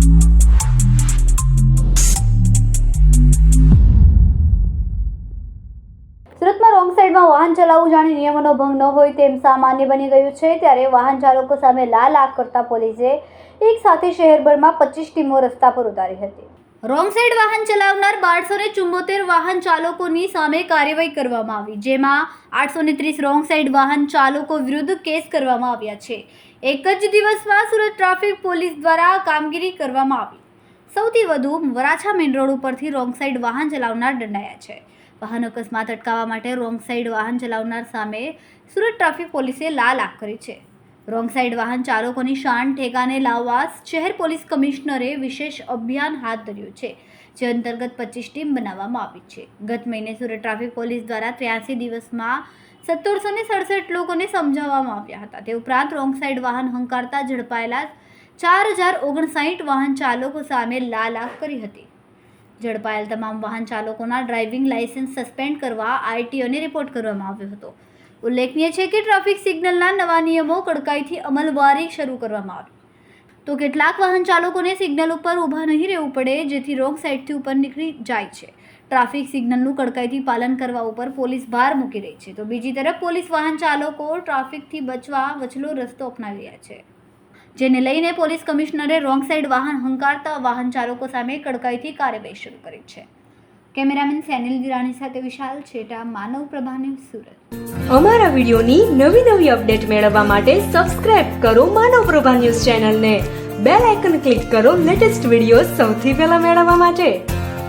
સુરતમાં રોંગ સાઈડમાં વાહન ચલાવવું જાણે નિયમોનો ભંગ ન હોય તેમ સામાન્ય બની ગયું છે, ત્યારે વાહન ચાલકો સામે લાલ આંખ કરતા પોલીસે એક સાથે શહેરભરમાં 25 ટીમો રસ્તા પર ઉતારી હતી. રોંગ સાઈડ વાહન ચલાવનાર 1274 વાહન ચાલકોની સામે કાર્યવાહી કરવામાં આવી, જેમાં 830 રોંગ સાઈડ વાહન ચાલકો વિરુદ્ધ કેસ કરવામાં આવ્યા છે. એક જ દિવસમાં સુરત ટ્રાફિક પોલીસ દ્વારા કામગીરી કરવામાં આવી. સૌથી વધુ વરાછા મેઇન રોડ ઉપરથી રોંગ સાઈડ વાહન ચલાવનાર દંડાયા છે. વાહન અકસ્માત અટકાવવા માટે રોંગ સાઈડ વાહન ચલાવનાર સામે સુરત ટ્રાફિક પોલીસે લાલ આંખ કરી છે. રોંગ સાઈડ વાહન ચાલકોની શાન ઠેકાને લાવવા શહેર પોલીસ કમિશનરે વિશેષ અભિયાન હાથ ધર્યું છે, જે અંતર્ગત 25 ટીમ બનાવવામાં આવી છે. ગત મહિને સુરત ટ્રાફિક પોલીસ દ્વારા 83 દિવસમાં 1767 લોકોને સમજાવવામાં આવ્યા હતા. તે ઉપરાંત રોંગ સાઈડ વાહન હંકારતા ઝડપાયેલા 4059 વાહન ચાલકો સામે લાલ આંખ કરી હતી. ઝડપાયેલ તમામ વાહન ચાલકોના ડ્રાઇવિંગ લાયસન્સ સસ્પેન્ડ કરવા આરટીઓને રિપોર્ટ કરવામાં આવ્યો હતો. ઉલ્લેખનીય છે કે ટ્રાફિક સિગ્નલના નવા નિયમો કડકાઈથી અમલવારી શરૂ કરવામાં આવી, તો કેટલાક વાહન ચાલકોને સિગ્નલ ઉપર ઊભા નહીં રહેવું પડે, જેથી રોંગ સાઈડથી ઉપર નીકળી જાય છે. ટ્રાફિક સિગ્નલનું કડકાઈથી પાલન કરવા ઉપર પોલીસ ભાર મૂકી રહી છે, તો બીજી તરફ પોલીસ વાહન ચાલકો ટ્રાફિકથી બચવા વચલો રસ્તો અપનાવી રહ્યા છે, જેને લઈને પોલીસ કમિશનરે રોંગ સાઈડ વાહન હંકારતા વાહન ચાલકો સામે કડકાઈથી કાર્યવાહી શરૂ કરી છે. કેમેરામેન સેનિલ વિરાણી સાથે વિશાલ છેટા, માનવ પ્રભા ન્યૂઝ, સુરત. અમારા વિડીયોની નવી અપડેટ મેળવવા માટે સબસ્ક્રાઇબ કરો માનવ પ્રભા ન્યૂઝ ચેનલને. બેલ આઇકન ક્લિક કરો લેટેસ્ટ વિડીયો સૌથી પહેલા મેળવવા માટે.